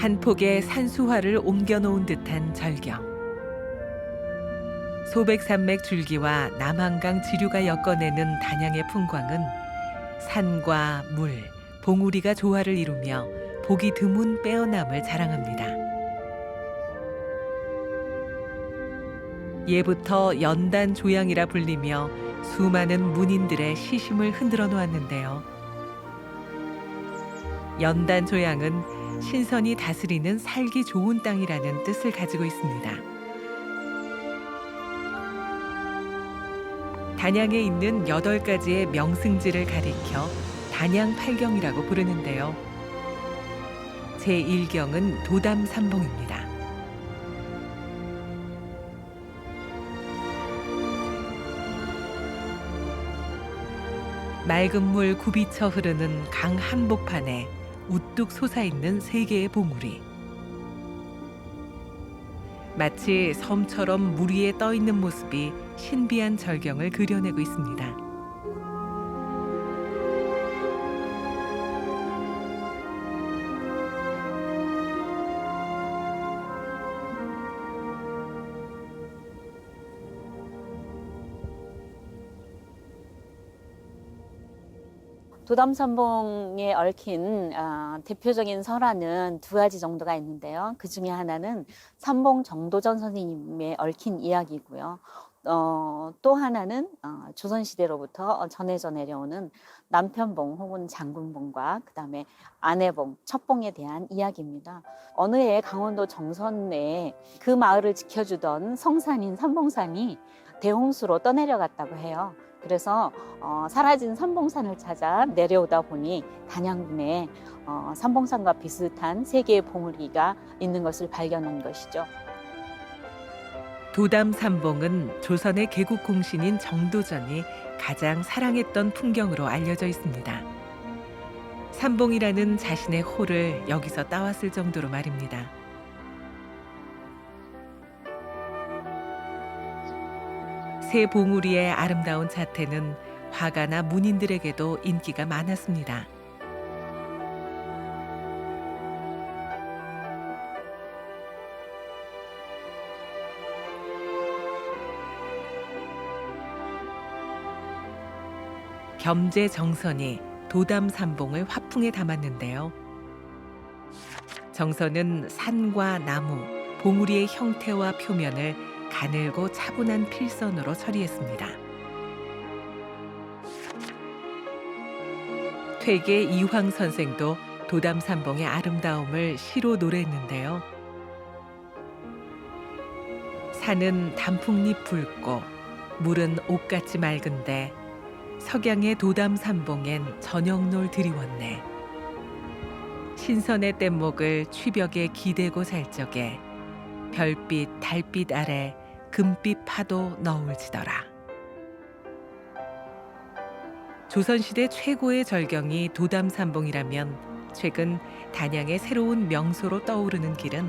한 폭의 산수화를 옮겨놓은 듯한 절경. 소백산맥 줄기와 남한강 지류가 엮어내는 단양의 풍광은 산과 물, 봉우리가 조화를 이루며 보기 드문 빼어남을 자랑합니다. 예부터 연단 조양이라 불리며 수많은 문인들의 시심을 흔들어 놓았는데요. 연단 조양은 신선이 다스리는 살기 좋은 땅이라는 뜻을 가지고 있습니다. 단양에 있는 8가지의 명승지를 가리켜 단양팔경이라고 부르는데요. 제1경은 도담산봉입니다. 맑은 물 굽이쳐 흐르는 강 한복판에 우뚝 솟아있는 3개의 봉우리. 마치 섬처럼 물 위에 떠있는 모습이 신비한 절경을 그려내고 있습니다. 도담산봉에 얽힌 대표적인 설화는 2가지 정도가 있는데요. 그 중에 하나는 삼봉 정도전 선생님의 얽힌 이야기고요. 또 하나는 조선시대로부터 전해져 내려오는 남편봉 혹은 장군봉과 그다음에 아내봉, 첩봉에 대한 이야기입니다. 어느 해 강원도 정선에 그 마을을 지켜주던 성산인 삼봉산이 대홍수로 떠내려갔다고 해요. 그래서 사라진 삼봉산을 찾아 내려오다 보니 단양군에 삼봉산과 비슷한 3개의 봉우리가 있는 것을 발견한 것이죠. 도담산봉은 조선의 개국 공신인 정도전이 가장 사랑했던 풍경으로 알려져 있습니다. 산봉이라는 자신의 호를 여기서 따왔을 정도로 말입니다. 새 봉우리의 아름다운 자태는 화가나 문인들에게도 인기가 많았습니다. 겸재 정선이 도담산봉을 화풍에 담았는데요. 정선은 산과 나무, 봉우리의 형태와 표면을 가늘고 차분한 필선으로 처리했습니다. 퇴계 이황 선생도 도담산봉의 아름다움을 시로 노래했는데요. 산은 단풍잎 붉고 물은 옥같이 맑은데 석양의 도담산봉엔 저녁놀 드리웠네. 신선의 뗏목을 취벽에 기대고 살 적에 별빛 달빛 아래 금빛 파도 너울지더라. 조선시대 최고의 절경이 도담산봉이라면 최근 단양의 새로운 명소로 떠오르는 길은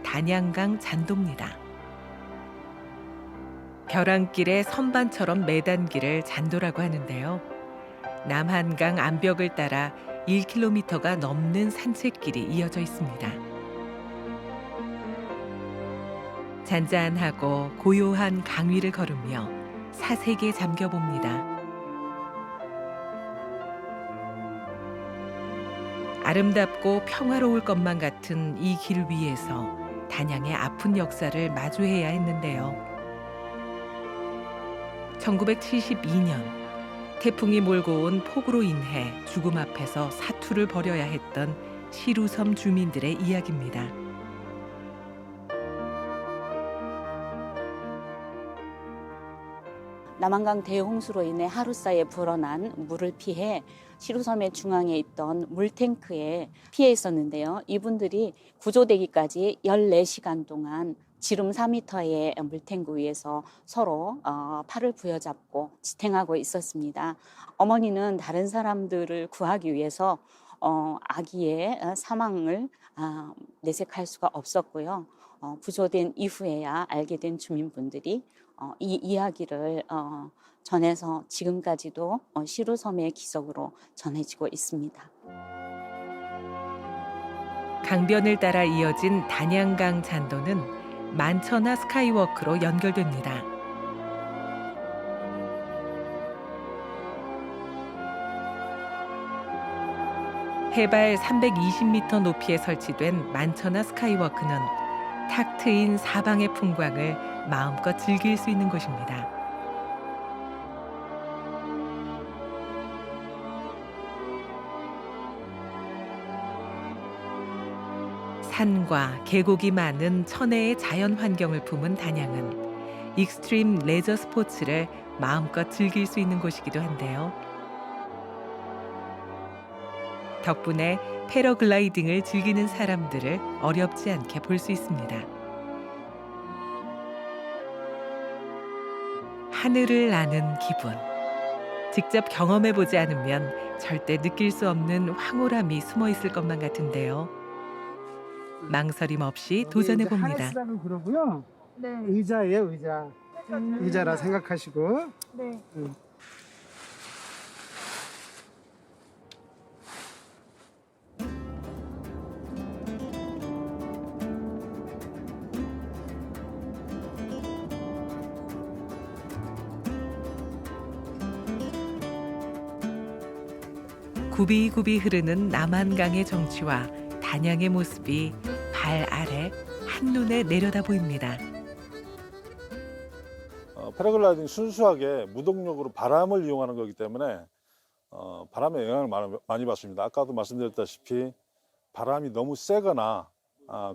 단양강 잔도입니다. 벼랑길의 선반처럼 매단 길을 잔도라고 하는데요. 남한강 암벽을 따라 1km가 넘는 산책길이 이어져 있습니다. 잔잔하고 고요한 강 위를 걸으며 사색에 잠겨봅니다. 아름답고 평화로울 것만 같은 이 길 위에서 단양의 아픈 역사를 마주해야 했는데요. 1972년 태풍이 몰고 온 폭우로 인해 죽음 앞에서 사투를 벌여야 했던 시루섬 주민들의 이야기입니다. 남한강 대홍수로 인해 하루 사이에 불어난 물을 피해 시루섬의 중앙에 있던 물탱크에 피해 있었는데요. 이분들이 구조되기까지 14시간 동안 지름 4m의 물탱크 위에서 서로 팔을 부여잡고 지탱하고 있었습니다. 어머니는 다른 사람들을 구하기 위해서 아기의 사망을 내색할 수가 없었고요. 구조된 이후에야 알게 된 주민분들이 이 이야기를 전해서 지금까지도 시루섬의 기적으로 전해지고 있습니다. 강변을 따라 이어진 단양강 잔도는 만천하 스카이워크로 연결됩니다. 해발 320m 높이에 설치된 만천하 스카이워크는 탁 트인 사방의 풍광을 마음껏 즐길 수 있는 곳입니다. 산과 계곡이 많은 천혜의 자연 환경을 품은 단양은 익스트림 레저 스포츠를 마음껏 즐길 수 있는 곳이기도 한데요. 덕분에 패러글라이딩을 즐기는 사람들을 어렵지 않게 볼 수 있습니다. 하늘을 나는 기분. 직접 경험해보지 않으면 절대 느낄 수 없는 황홀함이 숨어 있을 것만 같은데요. 망설임 없이 도전해봅니다. 하네스라고 그러고요. 네. 의자예요, 의자. 의자라 생각하시고. 네. 굽이굽이 흐르는 남한강의 정취와 단양의 모습이 발 아래 한눈에 내려다 보입니다. 패러글라이딩 순수하게 무동력으로 바람을 이용하는 거기 때문에 바람의 영향을 많이 받습니다. 아까도 말씀드렸다시피 바람이 너무 세거나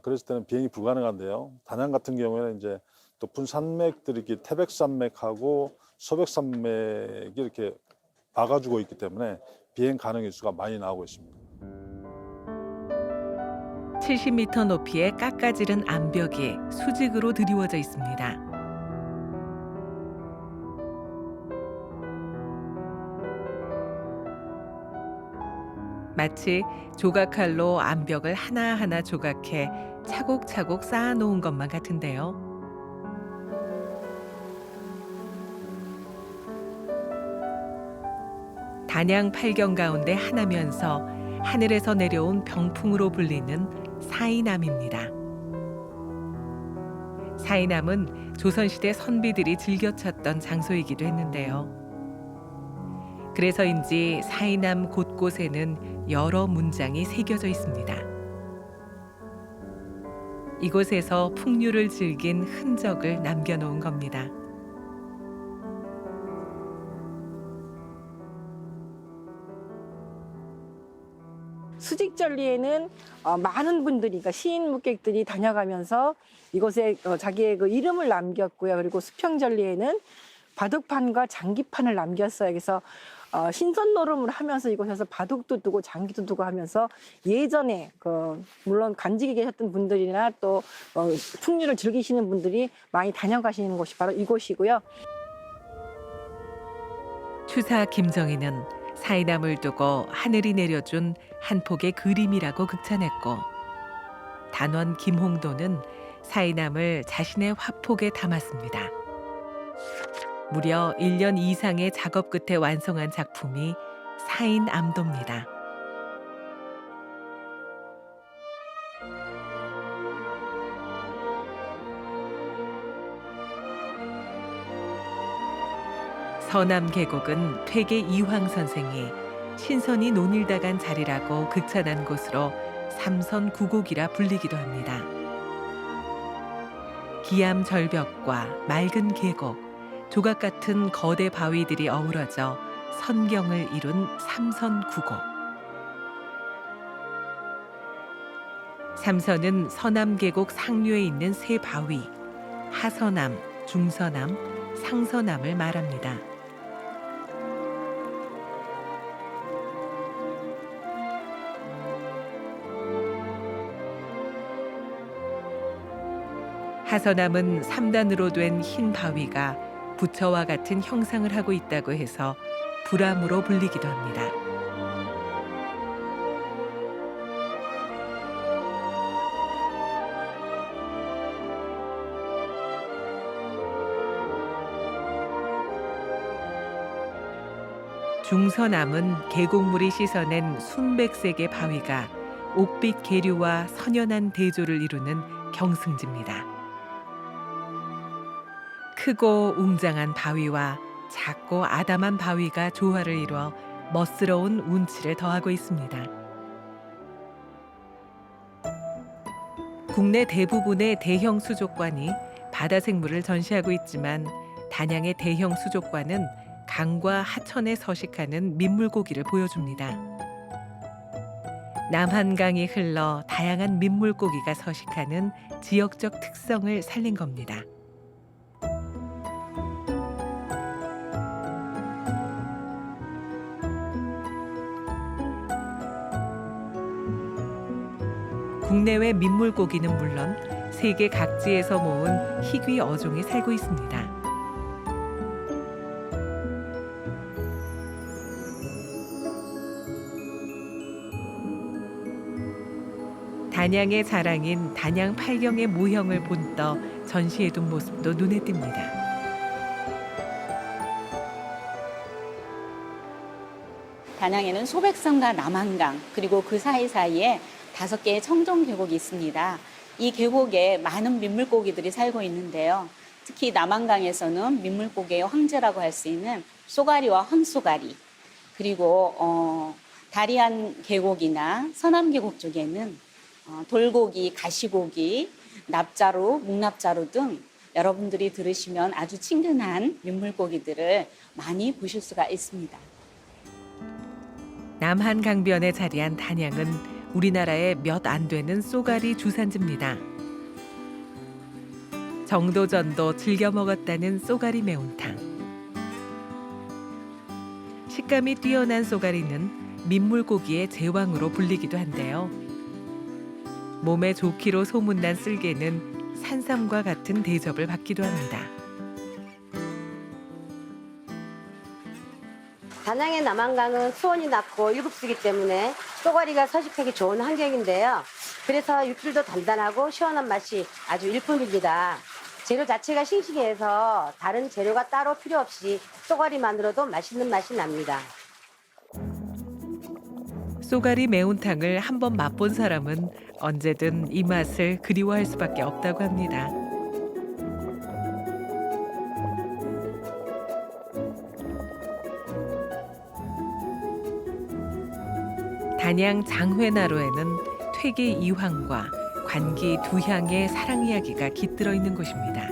그랬을 때는 비행이 불가능한데요. 단양 같은 경우에는 이제 높은 산맥들이 이렇게 태백산맥하고 소백산맥이 이렇게 막아주고 있기 때문에 비행 가능 일수가 많이 나오고 있습니다. 70m 높이의 깎아지른 암벽이 수직으로 드리워져 있습니다. 마치 조각칼로 암벽을 하나하나 조각해 차곡차곡 쌓아놓은 것만 같은데요. 단양 팔경 가운데 하나면서 하늘에서 내려온 병풍으로 불리는 사이남입니다. 사이남은 조선시대 선비들이 즐겨 찾던 장소이기도 했는데요. 그래서인지 사이남 곳곳에는 여러 문장이 새겨져 있습니다. 이곳에서 풍류를 즐긴 흔적을 남겨놓은 겁니다. 수직절리에는 많은 분들이, 그러니까 시인 묵객들이 다녀가면서 이곳에 자기의 그 이름을 남겼고요. 그리고 수평절리에는 바둑판과 장기판을 남겼어요. 그래서 신선 노름을 하면서 이곳에서 바둑도 두고 장기도 두고 하면서 예전에 물론 간직에 계셨던 분들이나 또 풍류를 즐기시는 분들이 많이 다녀가시는 곳이 바로 이곳이고요. 추사 김정희는 사이남을 두고 하늘이 내려준 한 폭의 그림이라고 극찬했고, 단원 김홍도는 사이남을 자신의 화폭에 담았습니다. 무려 1년 이상의 작업 끝에 완성한 작품이 사인암도입니다. 서남 계곡은 퇴계 이황 선생이 신선이 논일다 간 자리라고 극찬한 곳으로 삼선구곡이라 불리기도 합니다. 기암 절벽과 맑은 계곡, 조각 같은 거대 바위들이 어우러져 선경을 이룬 삼선구곡. 삼선은 서남 계곡 상류에 있는 세 바위, 하서남, 중서남, 상서남을 말합니다. 하서남은 3단으로 된 흰 바위가 부처와 같은 형상을 하고 있다고 해서 불암으로 불리기도 합니다. 중서남은 계곡물이 씻어낸 순백색의 바위가 옥빛 계류와 선연한 대조를 이루는 경승지입니다. 크고 웅장한 바위와 작고 아담한 바위가 조화를 이루어 멋스러운 운치를 더하고 있습니다. 국내 대부분의 대형 수족관이 바다 생물을 전시하고 있지만 단양의 대형 수족관은 강과 하천에 서식하는 민물고기를 보여줍니다. 남한강이 흘러 다양한 민물고기가 서식하는 지역적 특성을 살린 겁니다. 국내외 민물고기는 물론 세계 각지에서 모은 희귀 어종이 살고 있습니다. 단양의 자랑인 단양 팔경의 모형을 본떠 전시해둔 모습도 눈에 띕니다. 단양에는 소백산과 남한강 그리고 그 사이사이에 5개의 청정 계곡이 있습니다. 이 계곡에 많은 민물고기들이 살고 있는데요. 특히 남한강에서는 민물고기의 황제라고 할 수 있는 쏘가리와 헌쏘가리, 그리고 다리안 계곡이나 서남 계곡 쪽에는 돌고기, 가시고기, 납자루, 묵납자루 등 여러분들이 들으시면 아주 친근한 민물고기들을 많이 보실 수가 있습니다. 남한 강변에 자리한 단양은 우리나라의 몇 안 되는 쏘가리 주산지입니다. 정도전도 즐겨 먹었다는 쏘가리 매운탕. 식감이 뛰어난 쏘가리는 민물고기의 제왕으로 불리기도 한데요. 몸에 좋기로 소문난 쓸개는 산삼과 같은 대접을 받기도 합니다. 단양의 남한강은 수온이 낮고 일급수기 때문에 쏘가리가 서식하기 좋은 환경인데요. 그래서 육질도 단단하고 시원한 맛이 아주 일품입니다. 재료 자체가 싱싱해서 다른 재료가 따로 필요 없이 쏘가리만으로도 맛있는 맛이 납니다. 쏘가리 매운탕을 한번 맛본 사람은 언제든 이 맛을 그리워할 수밖에 없다고 합니다. 단양 장회나루에는 퇴계 이황과 관기 두향의 사랑 이야기가 깃들어 있는 곳입니다.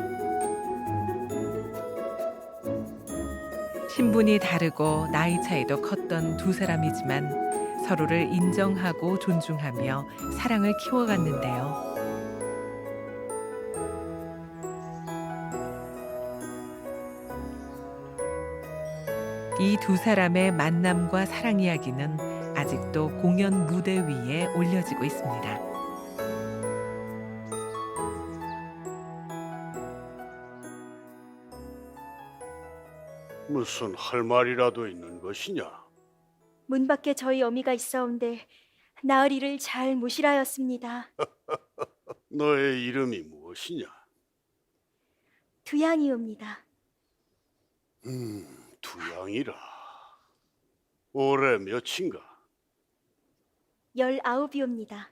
신분이 다르고 나이 차이도 컸던 두 사람이지만 서로를 인정하고 존중하며 사랑을 키워갔는데요. 이 두 사람의 만남과 사랑 이야기는 아직도 공연 무대 위에 올려지고 있습니다. 무슨 할 말이라도 있는 것이냐? 문 밖에 저희 어미가 있어온데 나으리를 잘 모시라였습니다. 너의 이름이 무엇이냐? 두양이옵니다. 두양이라. 올해 몇인가? 19이옵니다.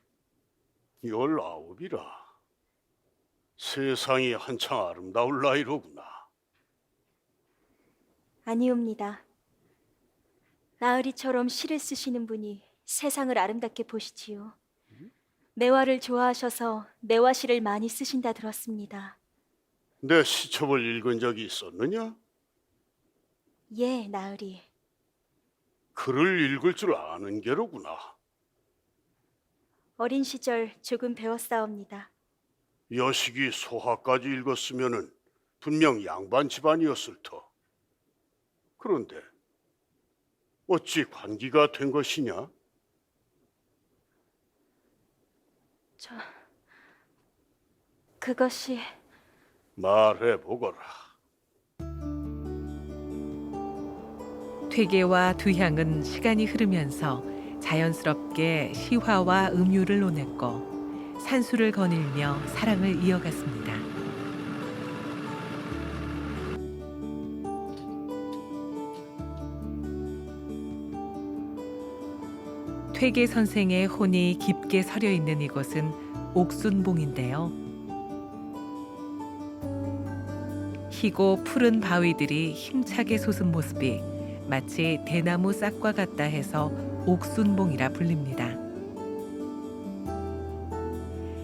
19이라. 세상이 한창 아름다울 나이로구나. 아니옵니다. 나으리처럼 시를 쓰시는 분이 세상을 아름답게 보시지요. 매화를 좋아하셔서 매화시를 많이 쓰신다 들었습니다. 내 시첩을 읽은 적이 있었느냐? 예, 나으리. 글을 읽을 줄 아는 게로구나. 어린 시절 조금 배웠사옵니다. 여식이 소하까지 읽었으면은 분명 양반 집안이었을 터. 그런데 어찌 관기가 된 것이냐? 그것이 말해보거라. 퇴계와 두향은 시간이 흐르면서 자연스럽게 시화와 음유를 논했고 산수를 거닐며 사랑을 이어갔습니다. 퇴계 선생의 혼이 깊게 서려 있는 이곳은 옥순봉인데요. 희고 푸른 바위들이 힘차게 솟은 모습이 마치 대나무 싹과 같다 해서 옥순봉이라 불립니다.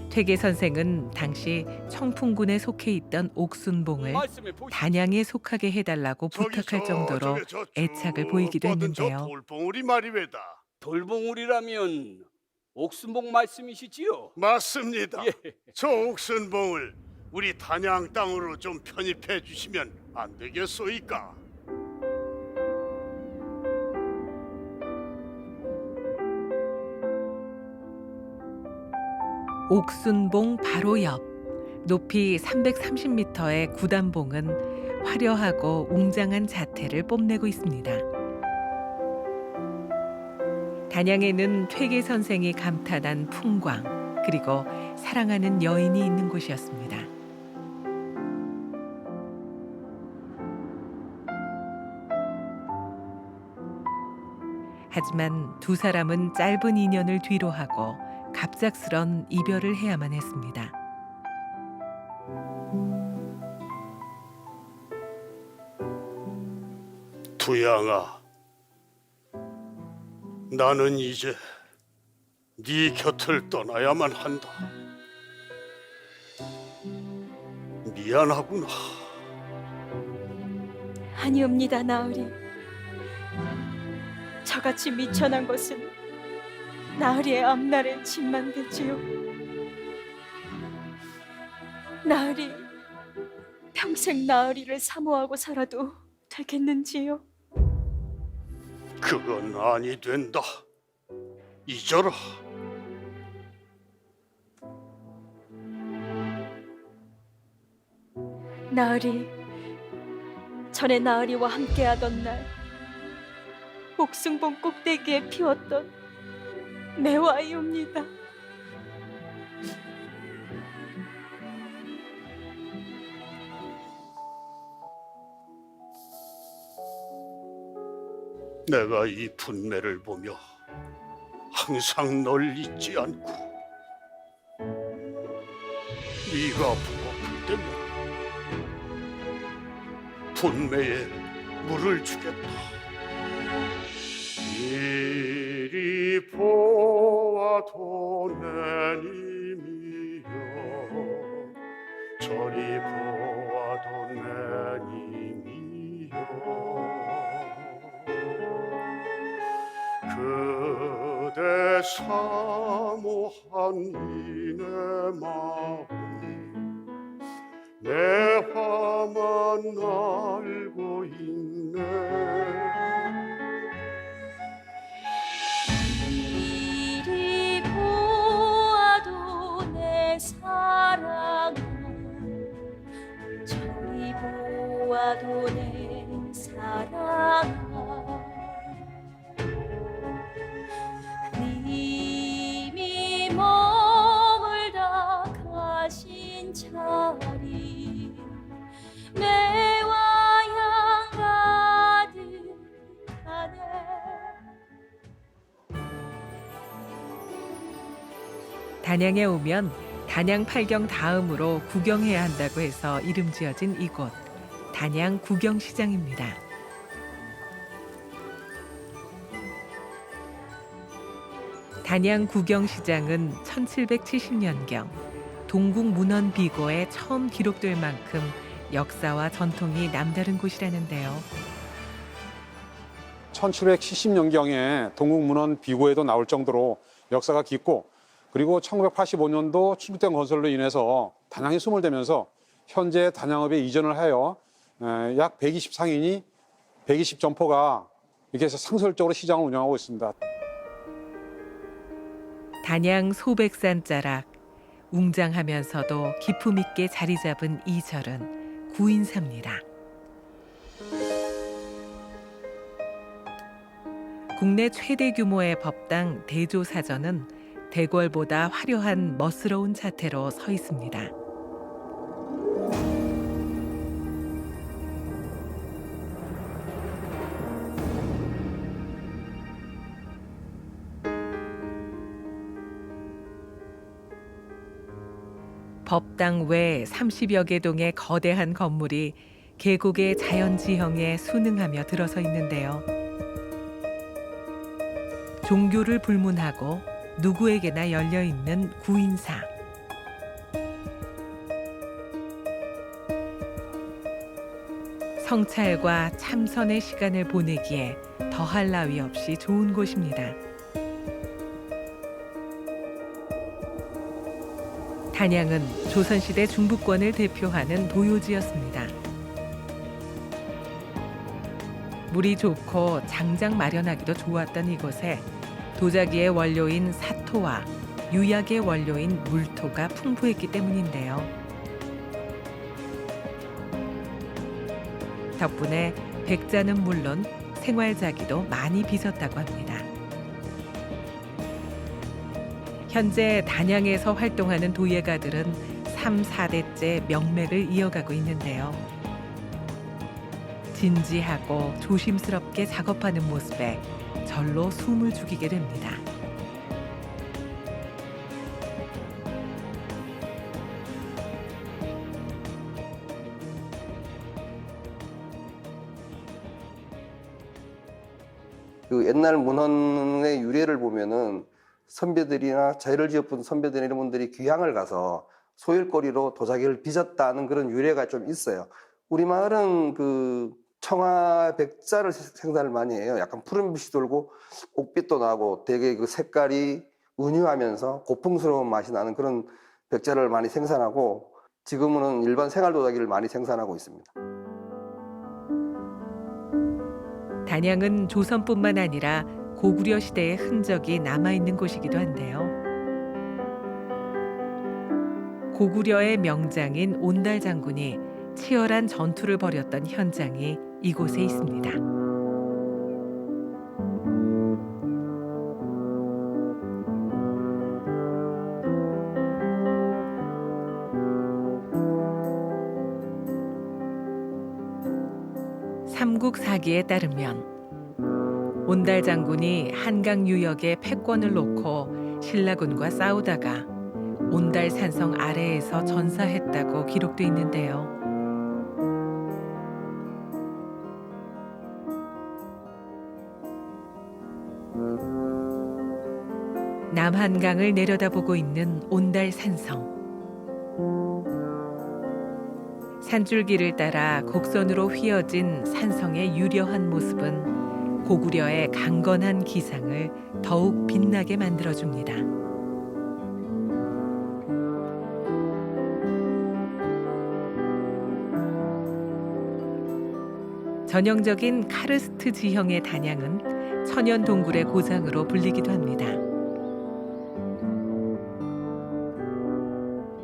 퇴계 선생은 당시 청풍군에 속해 있던 옥순봉을 단양에 속하게 해달라고 부탁할 정도로 애착을 보이기도 했는데요. 돌봉우리 말이외다. 돌봉우리라면 옥순봉 말씀이시지요? 맞습니다. 예. 저 옥순봉을 우리 단양 땅으로 좀 편입해 주시면 안 되겠소이까? 옥순봉 바로 옆 높이 330m의 구단봉은 화려하고 웅장한 자태를 뽐내고 있습니다. 단양에는 퇴계 선생이 감탄한 풍광 그리고 사랑하는 여인이 있는 곳이었습니다. 하지만 두 사람은 짧은 인연을 뒤로하고 갑작스런 이별을 해야만 했습니다. 두양아, 나는 이제 네 곁을 떠나야만 한다. 미안하구나. 아니옵니다, 나으리. 저같이 미천한 것은 나으리의 앞날에 짐만 되지요. 나으리, 평생 나으리를 사모하고 살아도 되겠는지요? 그건 아니 된다. 잊어라. 나으리, 전에 나으리와 함께하던 날 옥순봉 꼭대기에 피웠던 매화이옵니다. 내가 이 분매를 보며 항상 널 잊지 않고 네가 부어올 때면 분매에 물을 주겠다. 이리 보아도 내 님이여, 저리 보아도 내 님이여, 그대 사모한 이내 마음 내 화만 알고 있네. 이리 보아도 내 사랑아, 저리 보아도 내 사랑아, 님이 머물다 가신 자리 매화향 가득하네. 단양에 오면 단양 팔경 다음으로 구경해야 한다고 해서 이름 지어진 이곳 단양 구경시장입니다. 단양 구경시장은 1770년경 동국 문헌 비고에 처음 기록될 만큼 역사와 전통이 남다른 곳이라는데요. 1770년경에 동국문헌 비고에도 나올 정도로 역사가 깊고, 그리고 1985년도 충북대원 건설로 인해서 단양이 수몰되면서 현재 단양읍에 이전을 하여 약 120 상인이 120 점포가 이렇게 해서 상설적으로 시장을 운영하고 있습니다. 단양 소백산 자락, 웅장하면서도 기품 있게 자리 잡은 이 절은 구인사입니다. 국내 최대 규모의 법당 대조사전은 대궐보다 화려한 멋스러운 자태로 서 있습니다. 법당 외 30여 개 동의 거대한 건물이 계곡의 자연 지형에 순응하며 들어서 있는데요. 종교를 불문하고 누구에게나 열려 있는 구인사. 성찰과 참선의 시간을 보내기에 더할 나위 없이 좋은 곳입니다. 단양은 조선시대 중부권을 대표하는 도요지였습니다. 물이 좋고 장작 마련하기도 좋았던 이곳에 도자기의 원료인 사토와 유약의 원료인 물토가 풍부했기 때문인데요. 덕분에 백자는 물론 생활자기도 많이 빚었다고 합니다. 현재 단양에서 활동하는 도예가들은 3, 4대째 명맥을 이어가고 있는데요. 진지하고 조심스럽게 작업하는 모습에 절로 숨을 죽이게 됩니다. 그 옛날 문헌의 유래를 보면은 선배들이나 저희를 지어본 선배들 이런 분들이 귀향을 가서 소일거리로 도자기를 빚었다는 그런 유래가 좀 있어요. 우리 마을은 그 청아 백자를 생산을 많이 해요. 약간 푸른빛이 돌고 옥빛도 나고 되게 그 색깔이 은유하면서 고풍스러운 맛이 나는 그런 백자를 많이 생산하고 지금은 일반 생활 도자기를 많이 생산하고 있습니다. 단양은 조선뿐만 아니라 고구려 시대의 흔적이 남아있는 곳이기도 한데요. 고구려의 명장인 온달 장군이 치열한 전투를 벌였던 현장이 이곳에 있습니다. 삼국사기에 따르면 온달 장군이 한강 유역에 패권을 놓고 신라군과 싸우다가 온달 산성 아래에서 전사했다고 기록돼 있는데요. 남한강을 내려다보고 있는 온달 산성. 산줄기를 따라 곡선으로 휘어진 산성의 유려한 모습은 고구려의 강건한 기상을 더욱 빛나게 만들어줍니다. 전형적인 카르스트 지형의 단양은 천연 동굴의 고장으로 불리기도 합니다.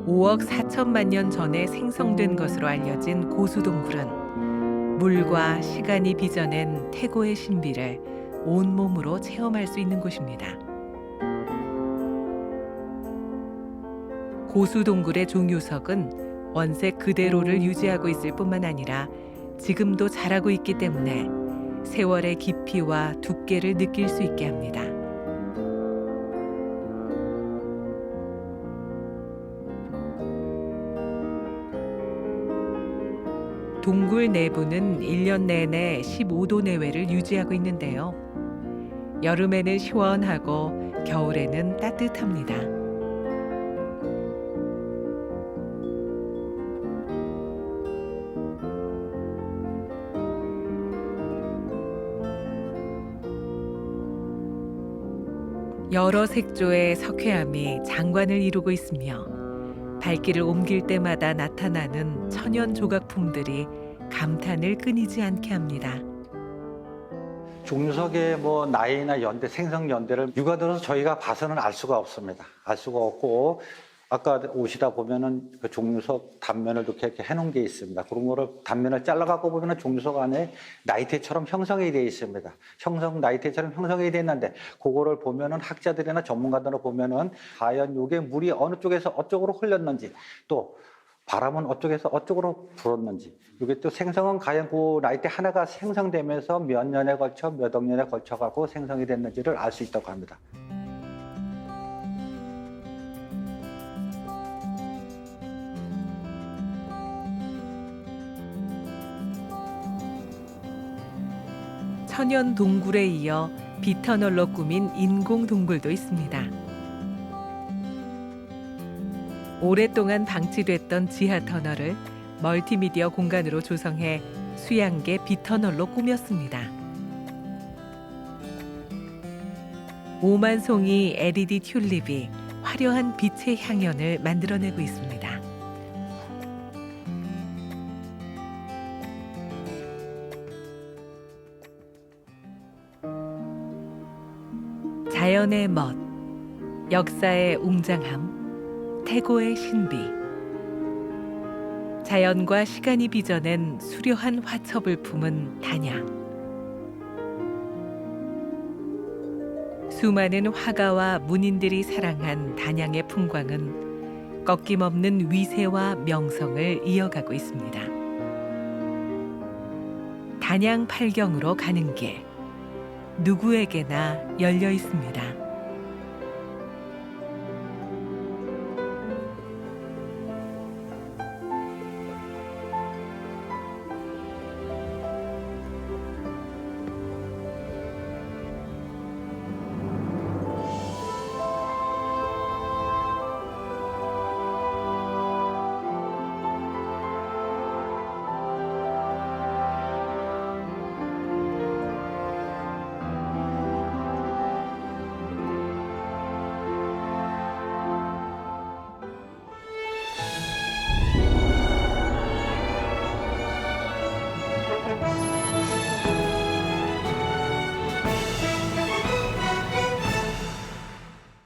5억 4천만 년 전에 생성된 것으로 알려진 고수동굴은 물과 시간이 빚어낸 태고의 신비를 온몸으로 체험할 수 있는 곳입니다. 고수동굴의 종유석은 원색 그대로를 유지하고 있을 뿐만 아니라 지금도 자라고 있기 때문에 세월의 깊이와 두께를 느낄 수 있게 합니다. 동굴 내부는 1년 내내 15도 내외를 유지하고 있는데요. 여름에는 시원하고 겨울에는 따뜻합니다. 여러 색조의 석회암이 장관을 이루고 있으며 발길을 옮길 때마다 나타나는 천연 조각품들이 감탄을 끊이지 않게 합니다. 종유석의 뭐 나이나 연대, 생성 연대를 육안으로 저희가 봐서는 알 수가 없습니다. 알 수가 없고 아까 오시다 보면은 그 종유석 단면을 이렇게 해놓은 게 있습니다. 그런 거를 단면을 잘라갖고 보면은 종유석 안에 나이테처럼 형성이 되어 있습니다. 나이테처럼 형성이 되어 있는데 그거를 보면은 학자들이나 전문가들을 보면은 과연 이게 물이 어느 쪽에서 어쪽으로 흘렸는지 또 바람은 어쪽에서 어쪽으로 불었는지 이게 또 생성은 과연 그 나이테 하나가 생성되면서 몇 년에 걸쳐 몇 억 년에 걸쳐 갖고 생성이 됐는지를 알 수 있다고 합니다. 천연 동굴에 이어 비터널로 꾸민 인공 동굴도 있습니다. 오랫동안 방치됐던 지하 터널을 멀티미디어 공간으로 조성해 수양계 비터널로 꾸몄습니다. 5만 송이 LED 튤립이 화려한 빛의 향연을 만들어내고 있습니다. 자연의 멋, 역사의 웅장함, 태고의 신비. 자연과 시간이 빚어낸 수려한 화첩을 품은 단양. 수많은 화가와 문인들이 사랑한 단양의 풍광은 꺾임없는 위세와 명성을 이어가고 있습니다. 단양 팔경으로 가는 길, 누구에게나 열려 있습니다.